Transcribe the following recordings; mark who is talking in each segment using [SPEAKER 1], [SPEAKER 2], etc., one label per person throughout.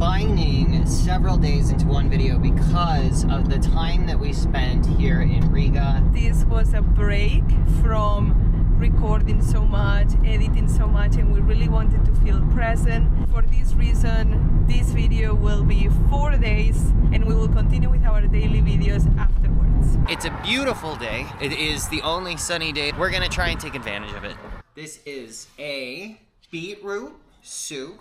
[SPEAKER 1] combining several days into one video because of the time that we spent here in Riga.
[SPEAKER 2] This was a break from recording so much, editing so much, and we really wanted to feel present. For this reason, this video will be 4 days and we will continue with our daily videos afterwards.
[SPEAKER 1] It's a beautiful day. It is the only sunny day. We're gonna try and take advantage of it. This is a beetroot soup.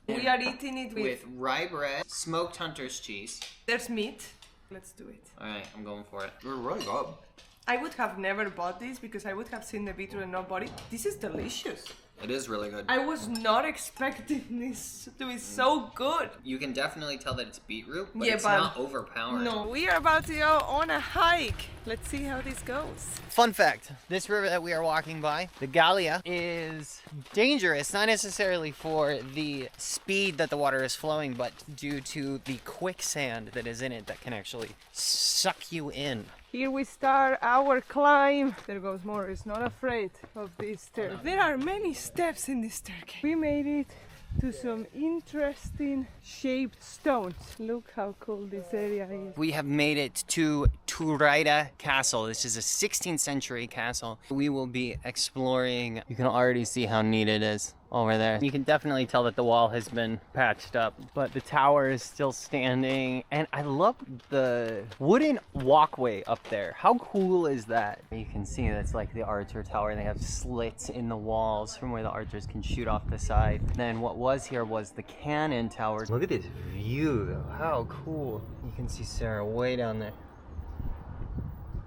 [SPEAKER 2] We are eating it
[SPEAKER 1] with rye bread, smoked hunter's cheese.
[SPEAKER 2] There's meat. Let's do it.
[SPEAKER 1] Alright, I'm going for it. We're really good.
[SPEAKER 2] I would have never bought this because I would have seen the beetroot and not bought it. This is delicious.
[SPEAKER 1] It is really good.
[SPEAKER 2] I was not expecting this to be so good.
[SPEAKER 1] You can definitely tell that it's beetroot, but
[SPEAKER 2] yeah,
[SPEAKER 1] it's not overpowering.
[SPEAKER 2] No, we are about to go on a hike. Let's see how this goes.
[SPEAKER 1] Fun fact, this river that we are walking by, the Gallia, is dangerous, not necessarily for the speed that the water is flowing, but due to the quicksand that is in it that can actually suck you in.
[SPEAKER 2] Here we start our climb. There goes Morris, not afraid of these stairs. There are many steps in this staircase. We made it to some interesting shaped stones. Look how cool this area is.
[SPEAKER 1] We have made it to Turaida Castle. This is a 16th century castle. We will be exploring. You can already see how neat it is over there. You can definitely tell that the wall has been patched up, but the tower is still standing. And I love the wooden walkway up there. How cool is that? You can see that's like the archer tower. They have slits in the walls from where the archers can shoot off the side. Then what was here was the cannon tower. Look at this view though. How cool. You can see Sarah way down there.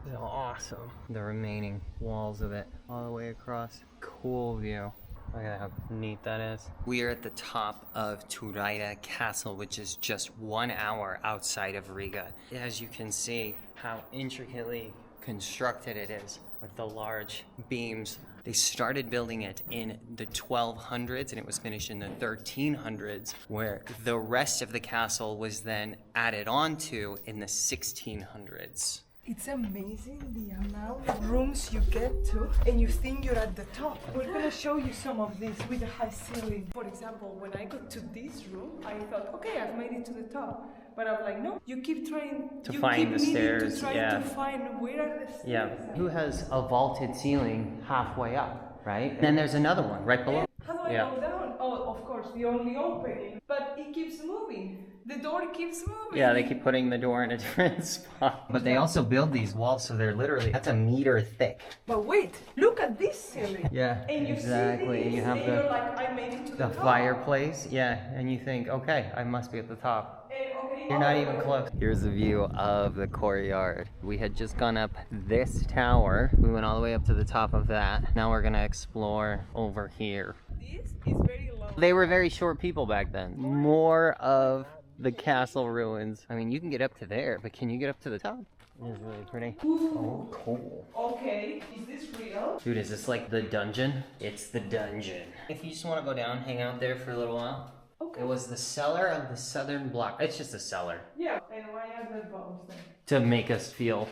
[SPEAKER 1] It's awesome. The remaining walls of it all the way across. Cool view. Look at how neat that is. We are at the top of Turaida Castle, which is just 1 hour outside of Riga. As you can see how intricately constructed it is with the large beams. They started building it in the 1200s and it was finished in the 1300s, where the rest of the castle was then added on to in the 1600s.
[SPEAKER 2] It's amazing the amount of rooms you get to and you think you're at the top. We're gonna show you some of these with a high ceiling. For example, when I got to this room, I thought, okay, I've made it to the top. But I'm like, no, you keep trying
[SPEAKER 1] to find the stairs.
[SPEAKER 2] To try to find where are the stairs.
[SPEAKER 1] Yeah. Who has a vaulted ceiling halfway up, right? Then there's another one right below.
[SPEAKER 2] How do I go down? Oh, of course, the only opening. But it keeps moving. The door keeps moving.
[SPEAKER 1] Yeah, they keep putting the door in a different spot. But they also build these walls so they're literally, that's a meter thick.
[SPEAKER 2] But wait, look at this ceiling.
[SPEAKER 1] Yeah,
[SPEAKER 2] and you
[SPEAKER 1] exactly.
[SPEAKER 2] See this,
[SPEAKER 1] you have
[SPEAKER 2] and you're like, I made it to the top.
[SPEAKER 1] fireplace, yeah, and you think, okay, I must be at the top.
[SPEAKER 2] Okay,
[SPEAKER 1] you're not even close. Here's a view of the courtyard. We had just gone up this tower. We went all the way up to the top of that. Now we're gonna explore over here.
[SPEAKER 2] This is very low.
[SPEAKER 1] They were very short people back then. More of the castle ruins. I mean, you can get up to there, but can you get up to the top? It's really pretty. Oh, cool.
[SPEAKER 2] Okay, is this real?
[SPEAKER 1] Dude, is this like the dungeon? It's the dungeon. If you just want to go down, hang out there for a little while. Okay. It was the cellar of the southern block. It's just a cellar.
[SPEAKER 2] Yeah, and why are the bones there?
[SPEAKER 1] To make us feel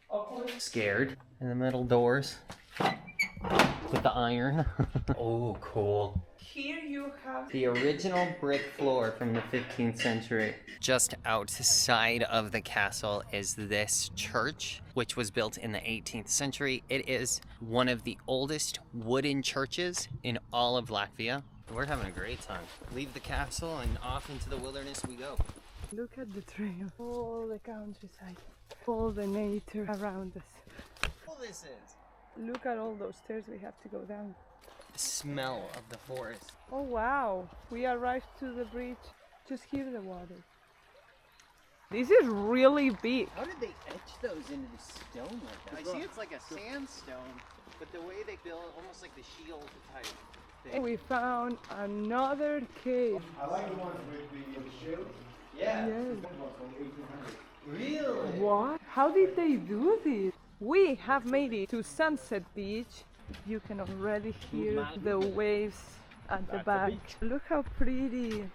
[SPEAKER 1] scared. And the metal doors with the iron. Oh, cool.
[SPEAKER 2] Here you have
[SPEAKER 1] the original brick floor from the 15th century. Just outside of the castle is this church, which was built in the 18th century. It is one of the oldest wooden churches in all of Latvia. We're having a great time. Leave the castle and off into the wilderness we go.
[SPEAKER 2] Look at the trail, all the countryside, all the nature around us.
[SPEAKER 1] All this is.
[SPEAKER 2] Look at all those stairs we have to go down.
[SPEAKER 1] Smell of the forest.
[SPEAKER 2] Oh wow, we arrived to the bridge. Just hear the water. This is really big.
[SPEAKER 1] How did they etch those into the stone like that? I see it's like a sandstone, but the way they build, almost like the shield type thing.
[SPEAKER 2] We found another cave.
[SPEAKER 3] I like the ones with the shield.
[SPEAKER 1] Yeah.
[SPEAKER 2] Yes.
[SPEAKER 1] Really?
[SPEAKER 2] What? How did they do this? We have made it to Sunset Beach. You can already hear the waves at the back. Look how pretty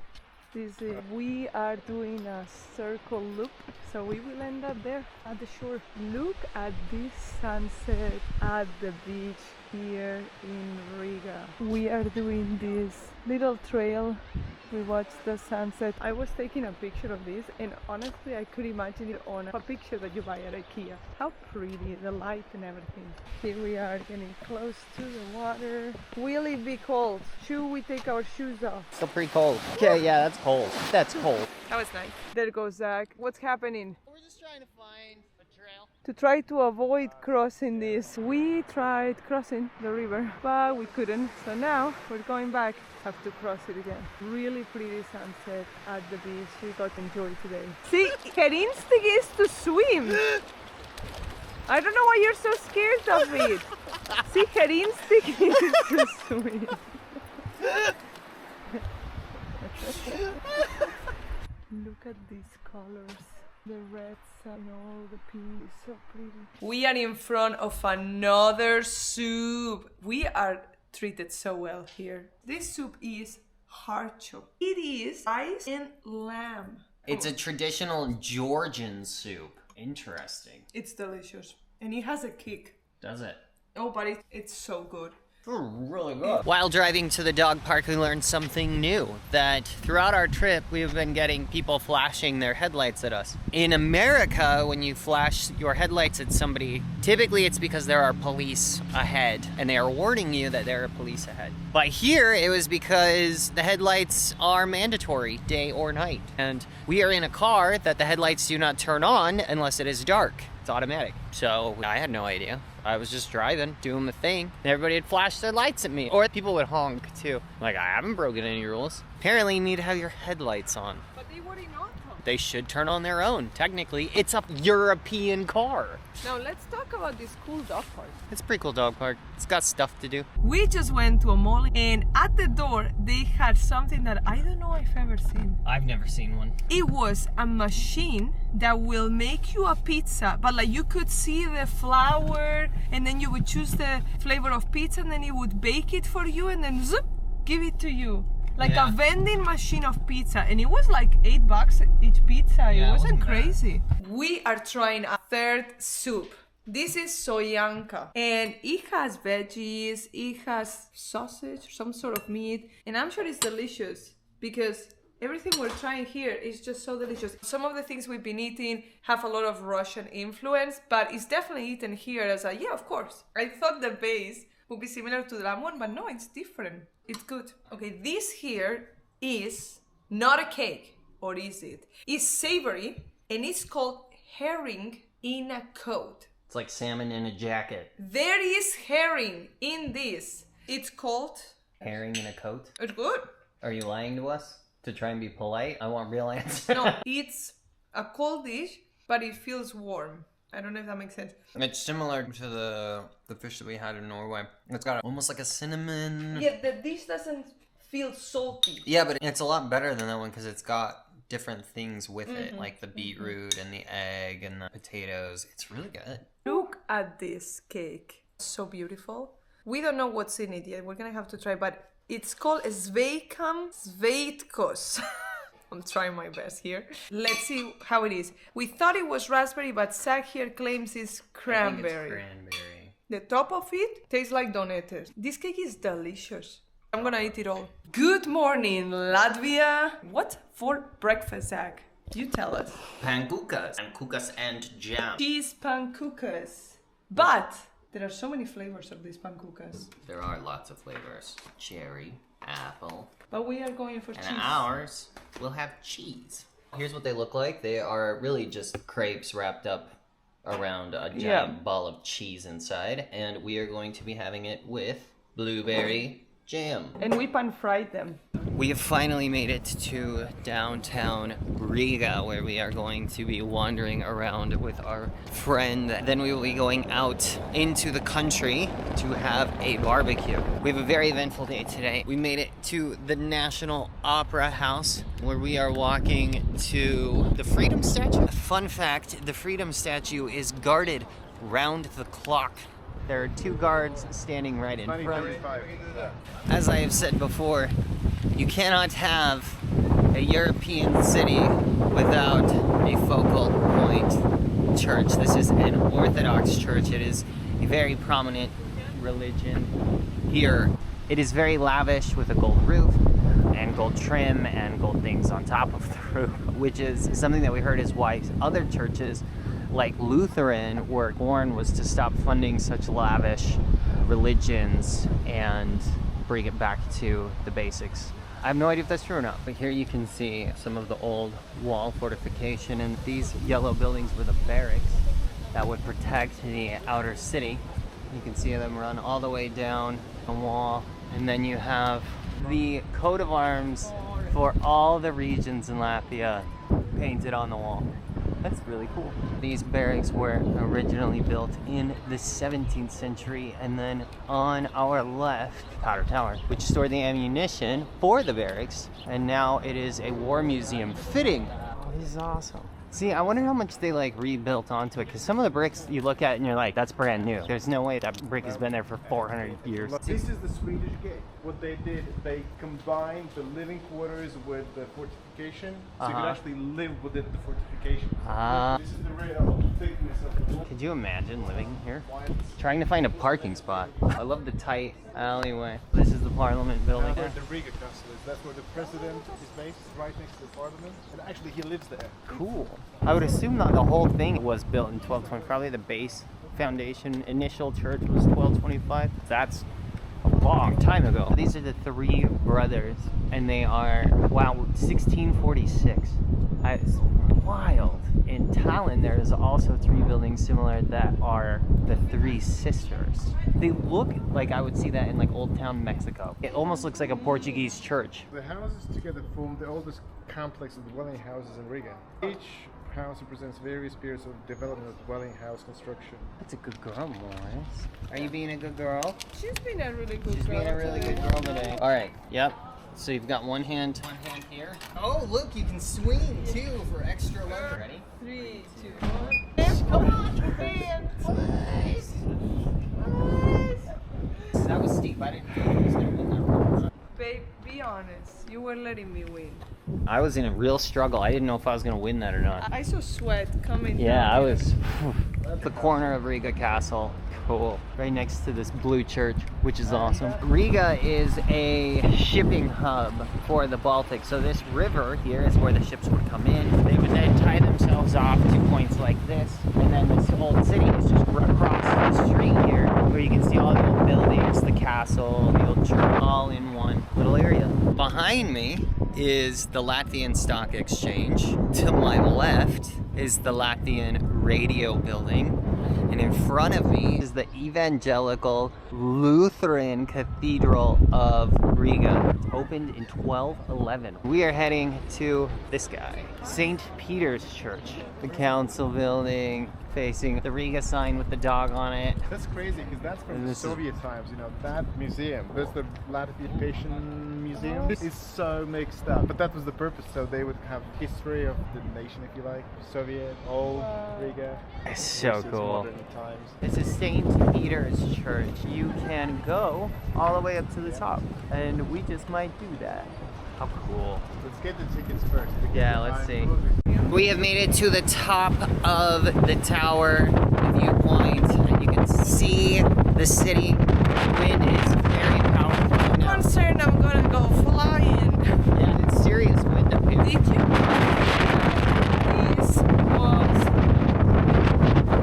[SPEAKER 2] this is. We are doing a circle loop, so we will end up there at the shore. Look at this sunset at the beach here in Riga. We are doing this little trail We watched the sunset. I was taking a picture of this, and honestly I could imagine it on a picture that you buy at IKEA. How pretty, the light and everything. Here we are getting close to the water. Will it be cold? Should we take our shoes off?
[SPEAKER 1] Still pretty cold. Okay, yeah, that's cold. That's cold.
[SPEAKER 2] That was nice. There goes Zach. What's happening?
[SPEAKER 1] We're just trying to find a trail.
[SPEAKER 2] To try to avoid crossing this. We tried crossing the river, but we couldn't. So now we're going back. Have to cross it again. Really pretty sunset at the beach. We got to enjoy today. See, her instinct is to swim. I don't know why you're so scared of it. See, her instinct is to swim. Look at these colors. The reds and all the pinks, so pretty. We are in front of another soup. We are treated so well here. This soup is harcho. It is rice and lamb.
[SPEAKER 1] It's a traditional Georgian soup. Interesting.
[SPEAKER 2] It's delicious. And it has a kick.
[SPEAKER 1] Does it?
[SPEAKER 2] Oh, but it's so good.
[SPEAKER 1] Really good. While driving to the dog park, we learned something new, that throughout our trip, we've been getting people flashing their headlights at us. In America, when you flash your headlights at somebody, typically it's because there are police ahead, and they are warning you that there are police ahead. But here, it was because the headlights are mandatory, day or night. And we are in a car that the headlights do not turn on unless it is dark. It's automatic. So I had no idea. I was just driving, doing the thing, and everybody had flashed their lights at me. Or people would honk too. Like, I haven't broken any rules. Apparently you need to have your headlights on.
[SPEAKER 2] But they were not on.
[SPEAKER 1] They should turn on their own. Technically, it's a European car.
[SPEAKER 2] Now let's talk about this cool dog park.
[SPEAKER 1] It's a pretty cool dog park. It's got stuff to do.
[SPEAKER 2] We just went to a mall, and at the door they had something that I don't know I've ever seen.
[SPEAKER 1] I've never seen one.
[SPEAKER 2] It was a machine that will make you a pizza, but like you could see the flour, and then you would choose the flavor of pizza, and then it would bake it for you, and then zoop, give it to you. Like a vending machine of pizza, and it was like $8 each pizza.
[SPEAKER 1] Yeah,
[SPEAKER 2] it wasn't crazy. We are trying a third soup. This is soyanka, and it has veggies, it has sausage, some sort of meat, and I'm sure it's delicious because everything we're trying here is just so delicious. Some of the things we've been eating have a lot of Russian influence, but it's definitely eaten here as a, yeah, of course. I thought the base would be similar to the lamb one, but no, it's different. It's good. Okay, this here is not a cake, or is it? It's savory, and it's called herring in a coat.
[SPEAKER 1] It's like salmon in a jacket.
[SPEAKER 2] There is herring in this. It's called...
[SPEAKER 1] Herring in a coat?
[SPEAKER 2] It's good.
[SPEAKER 1] Are you lying to us to try and be polite? I want real answers.
[SPEAKER 2] No, it's a cold dish, but it feels warm. I don't know if that makes sense.
[SPEAKER 1] It's similar to the fish that we had in Norway. It's got almost like a cinnamon...
[SPEAKER 2] Yeah, the dish doesn't feel salty.
[SPEAKER 1] Yeah, but it's a lot better than that one because it's got different things with it, like the beetroot and the egg and the potatoes. It's really good.
[SPEAKER 2] Look at this cake. So beautiful. We don't know what's in it yet. We're gonna have to try, but it's called Sveikam Sveitkos. I'm trying my best here. Let's see how it is. We thought it was raspberry, but Zach here claims it's cranberry.
[SPEAKER 1] I think it's cranberry.
[SPEAKER 2] The top of it tastes like donettes. This cake is delicious. I'm gonna eat it all. Good morning, Latvia. What for breakfast, Zach? You tell us.
[SPEAKER 1] Pankukas and jam.
[SPEAKER 2] Cheese pankukas. But there are so many flavors of these pankukas.
[SPEAKER 1] There are lots of flavors. Cherry, apple.
[SPEAKER 2] But we are going for cheese.
[SPEAKER 1] And ours will have cheese. Here's what they look like. They are really just crepes wrapped up around a giant ball of cheese inside. And we are going to be having it with blueberry jam.
[SPEAKER 2] And we pan-fried them. We have finally made it to downtown Riga, where we are going to be wandering around with our friend. Then we will be going out into the country to have a barbecue. We have a very eventful day today. We made it to the National Opera House, where we are walking to the Freedom Statue. Fun fact, the Freedom Statue is guarded round the clock. There are 2 guards standing right in front. As I have said before, you cannot have a European city without a focal point church. This is an Orthodox church. It is a very prominent religion here. It is very lavish with a gold roof,
[SPEAKER 1] and gold trim and gold things on top of the roof, which is something that we heard is why other churches like Lutheran were born, was to stop funding such lavish religions and bring it back to the basics. I have no idea if that's true or not, but here you can see some of the old wall fortification, and these yellow buildings were the barracks that would protect the outer city. You can see them run all the way down the wall, and then you have the coat of arms for all the regions in Latvia painted on the wall. That's really cool. These barracks were originally built in the 17th century, and then on our left, Powder Tower, which stored the ammunition for the barracks, and now it is a war museum fitting. Oh, this is awesome. See, I wonder how much they like rebuilt onto it, because some of the bricks you look at and you're like, that's brand new. There's no way that brick has been there for 400 years.
[SPEAKER 3] This is the Swedish gate. What they did, they combined the living quarters with the fortification, so you could actually live within the fortification. This is the rate of thickness of the wall.
[SPEAKER 1] Could you imagine living here? Trying to find a parking spot. I love the tight alleyway. This is the Parliament building.
[SPEAKER 3] Where the Riga castle is. That's where the president is based, right next to the parliament. And actually he lives there.
[SPEAKER 1] Cool. I would assume that the whole thing was built in 1220. Probably the base foundation initial church was 1225. That's a long time ago. These are the three brothers, and they are, wow, 1646. It's wild. In Tallinn, there's also three buildings similar that are the three sisters. They look like I would see that in like Old Town Mexico. It almost looks like a Portuguese church.
[SPEAKER 3] The houses together form the oldest complex of dwelling houses in Riga. Each house represents various periods of development of dwelling house construction.
[SPEAKER 1] That's a good girl, Morris. Are you being a good girl?
[SPEAKER 2] She's been a really good
[SPEAKER 1] She's
[SPEAKER 2] girl
[SPEAKER 1] being a really
[SPEAKER 2] today.
[SPEAKER 1] good girl today. All right, yep. So you've got one hand here. Oh, look, you can swing too for extra load. Ready?
[SPEAKER 2] 3, 2, 1. Come on, hands.
[SPEAKER 1] That was steep. I didn't know it was going to win that round.
[SPEAKER 2] Babe, be honest. You were letting me win.
[SPEAKER 1] I was in a real struggle. I didn't know if I was going to win that or not.
[SPEAKER 2] I saw sweat coming
[SPEAKER 1] Yeah,
[SPEAKER 2] down.
[SPEAKER 1] I was. The corner of Riga Castle. Cool. Right next to this blue church, which is awesome. Riga is a shipping hub for the Baltic. So this river here is where the ships would come in. They would then tie themselves off to points like this. And then this old city is just across the street here, where you can see all the old buildings, the castle, the old church, all in one little area. Behind me is the Latvian Stock Exchange. To my left is the Latvian Radio Building. And in front of me is the Evangelical Lutheran Cathedral of Riga. It's opened in 1211. We are heading to this guy, St. Peter's Church, the council building facing the Riga sign with the dog on it.
[SPEAKER 3] That's crazy because that's from the Soviet times, you know, that museum. That's the Latvian Patient Museum. This is so mixed up, but that was the purpose, so they would have history of the nation, if you like. Soviet, old, Riga.
[SPEAKER 1] It's so
[SPEAKER 3] versus
[SPEAKER 1] cool.
[SPEAKER 3] modern times.
[SPEAKER 1] It's a St. Peter's Church. You can go all the way up to the top, and we just might do that. How cool.
[SPEAKER 3] Let's get the tickets first.
[SPEAKER 1] Yeah, let's see. We have made it to the top of the tower, the viewpoint, and you can see the city. The wind is very powerful right now.
[SPEAKER 2] I'm concerned I'm gonna go flying.
[SPEAKER 1] Yeah, it's serious wind up here.
[SPEAKER 2] Did you? This was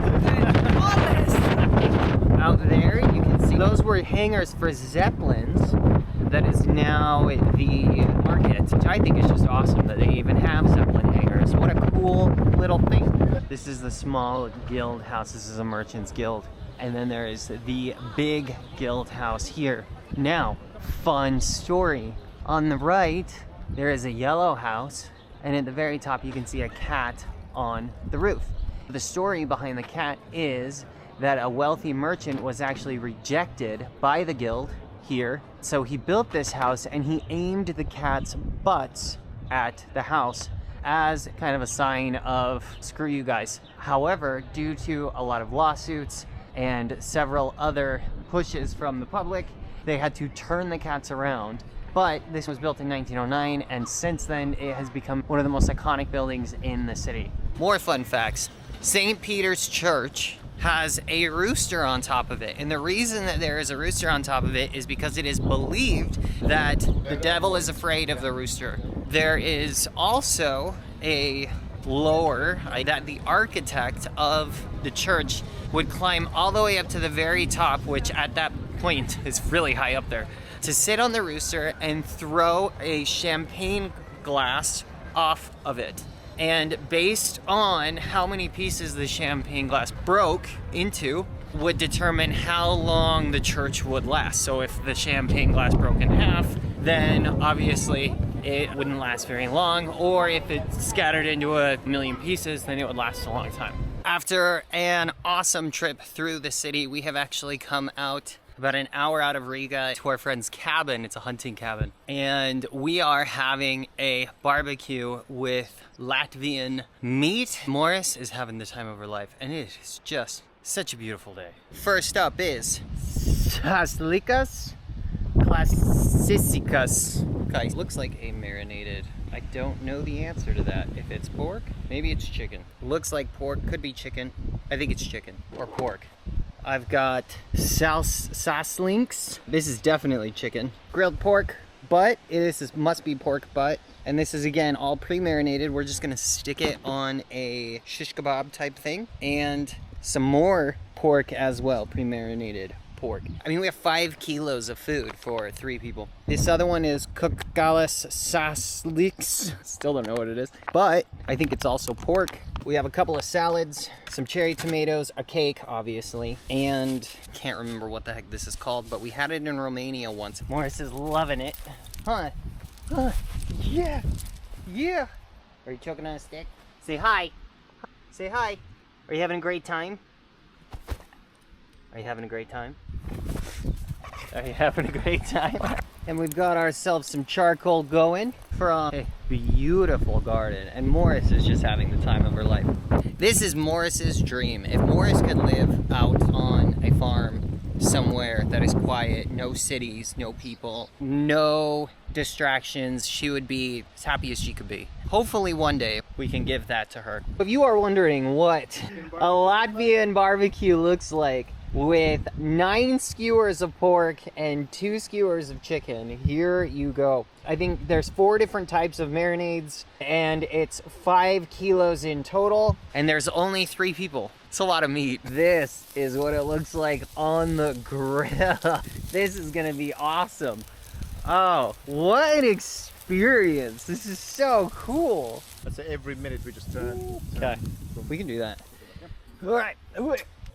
[SPEAKER 2] the tallest.
[SPEAKER 1] Out there, you can see those were hangars for zeppelins. That is now the market, which I think is just awesome that they even have zeppelin hangars. What a cool little thing. This is the small guild house. This is a merchant's guild. And then there is the big guild house here. Now, fun story. On the right, there is a yellow house, and at the very top you can see a cat on the roof. The story behind the cat is that a wealthy merchant was actually rejected by the guild here. So he built this house and he aimed the cat's butts at the house as kind of a sign of screw you guys. However, due to a lot of lawsuits and several other pushes from the public, they had to turn the cats around. But this was built in 1909, and since then it has become one of the most iconic buildings in the city. More fun facts. St. Peter's Church has a rooster on top of it. And the reason that there is a rooster on top of it is because it is believed that the devil is afraid of the rooster. There is also a lore that the architect of the church would climb all the way up to the very top, which at that point is really high up there, to sit on the rooster and throw a champagne glass off of it. And based on how many pieces the champagne glass broke into would determine how long the church would last. So if the champagne glass broke in half, then obviously it wouldn't last very long, or if it scattered into a million pieces, then it would last a long time. After an awesome trip through the city, we have actually come out about an hour out of Riga to our friend's cabin. It's a hunting cabin. And we are having a barbecue with Latvian meat. Morris is having the time of her life, and it is just such a beautiful day. First up is Saslikas Classicas. Okay, looks like a marinated. I don't know the answer to that. If it's pork, maybe it's chicken. Looks like pork, could be chicken. I think it's chicken or pork. I've got sauslinks. This is definitely chicken. Grilled pork butt. This must be pork butt. And this is, again, all pre-marinated. We're just gonna stick it on a shish kebab type thing. And some more pork as well, pre-marinated pork. I mean, we have 5 kilos of food for 3 people. This other one is Kukgalas Sasliks. Still don't know what it is, but I think it's also pork. We have a couple of salads, some cherry tomatoes, a cake, obviously, and can't remember what the heck this is called, but we had it in Romania once. Morris is loving it. Huh? Yeah. Yeah. Are you choking on a stick? Say hi. Say hi. Are you having a great time? Are you having a great time? Are you having a great time? And we've got ourselves some charcoal going from a beautiful garden. And Morris is just having the time of her life. This is Morris's dream. If Morris could live out on a farm somewhere that is quiet, no cities, no people, no distractions, she would be as happy as she could be. Hopefully one day we can give that to her. If you are wondering what a Latvian barbecue looks like, with 9 skewers of pork and 2 skewers of chicken, here you go. I think there's 4 different types of marinades, and it's 5 kilos in total, and there's only 3 people. It's a lot of meat. This is what it looks like on the grill. This is gonna be awesome. Oh, what an experience. This is so cool.
[SPEAKER 3] I'd say every minute we just turn.
[SPEAKER 1] Okay, we can do that. All right.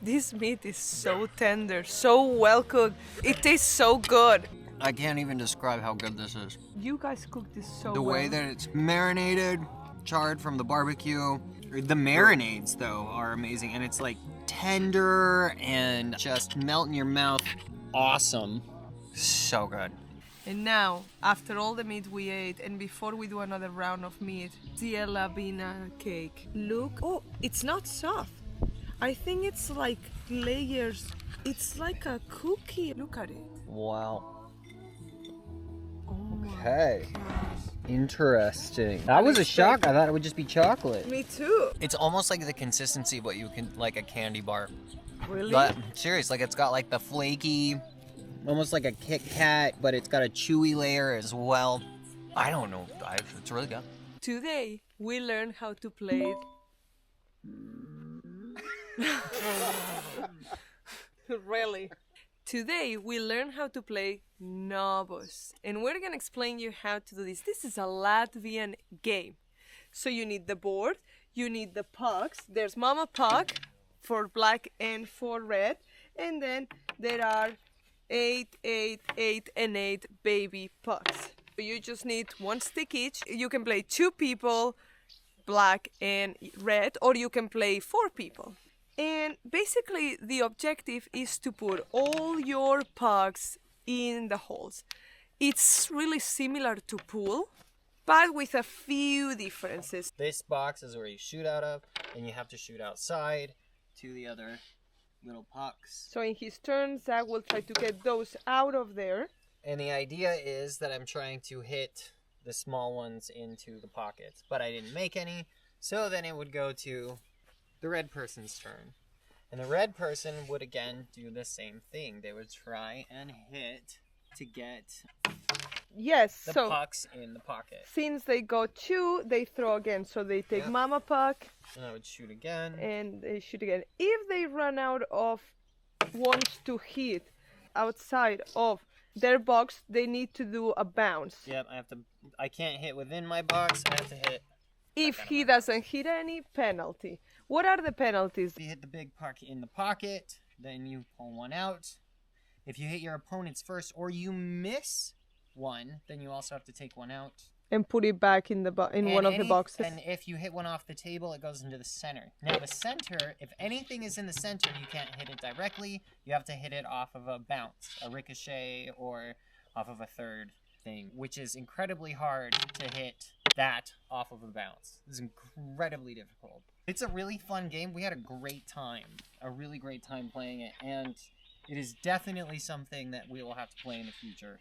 [SPEAKER 2] This meat is so tender, so well cooked. It tastes so good.
[SPEAKER 1] I can't even describe how good this is.
[SPEAKER 2] You guys cooked this so well.
[SPEAKER 1] The way that it's marinated, charred from the barbecue. The marinades, though, are amazing. And it's like tender and just melt in your mouth. Awesome. So good.
[SPEAKER 2] And now, after all the meat we ate, and before we do another round of meat, zielabina cake. Look, oh, it's not soft. I think it's like layers. It's like a cookie. Look at it.
[SPEAKER 1] Wow.
[SPEAKER 2] Oh
[SPEAKER 1] Okay. Interesting. That was a shock. I thought it would just be chocolate.
[SPEAKER 2] Me too.
[SPEAKER 1] It's almost like the consistency of what you can, like a candy bar.
[SPEAKER 2] Really?
[SPEAKER 1] But serious, like it's got like the flaky, almost like a Kit Kat, but it's got a chewy layer as well. I don't know. It's really good.
[SPEAKER 2] Today we learn how to play. Really. Today we learn how to play Novuss, and we're gonna explain you how to do this. This is a Latvian game. So you need the board, you need the pucks. There's mama puck for black and for red, and then there are 8, 8, 8, and 8 baby pucks. You just need 1 stick each. You can play 2 people, black and red, or you can play 4 people. And basically the objective is to put all your pucks in the holes. It's really similar to pool, but with a few differences.
[SPEAKER 1] This box is where you shoot out of, and you have to shoot outside to the other little pucks.
[SPEAKER 2] So in his turn, Zach will try to get those out of there.
[SPEAKER 1] And the idea is that I'm trying to hit the small ones into the pockets, but I didn't make any, so then it would go to the red person's turn. And the red person would again do the same thing. They would try and hit to get
[SPEAKER 2] Yes,
[SPEAKER 1] the
[SPEAKER 2] so
[SPEAKER 1] pucks in the pocket.
[SPEAKER 2] since they got 2, they throw again. So they take
[SPEAKER 1] Yep.
[SPEAKER 2] mama puck
[SPEAKER 1] And I would shoot again.
[SPEAKER 2] and they shoot again. If they run out of ones to hit outside of their box, they need to do a bounce.
[SPEAKER 1] Yep, I can't hit within my box. I have to hit.
[SPEAKER 2] If he doesn't hit any, penalty. What are the penalties?
[SPEAKER 1] If you hit the big puck in the pocket, then you pull one out. If you hit your opponent's first or you miss one, then you also have to take one out.
[SPEAKER 2] And put it back in one of the boxes.
[SPEAKER 1] And if you hit one off the table, it goes into the center. Now the center, if anything is in the center, you can't hit it directly. You have to hit it off of a bounce, a ricochet, or off of a third thing, which is incredibly hard to hit that off of a bounce. It's incredibly difficult. It's a really fun game. We had a great time, a really great time playing it, and it is definitely something that we will have to play in the future.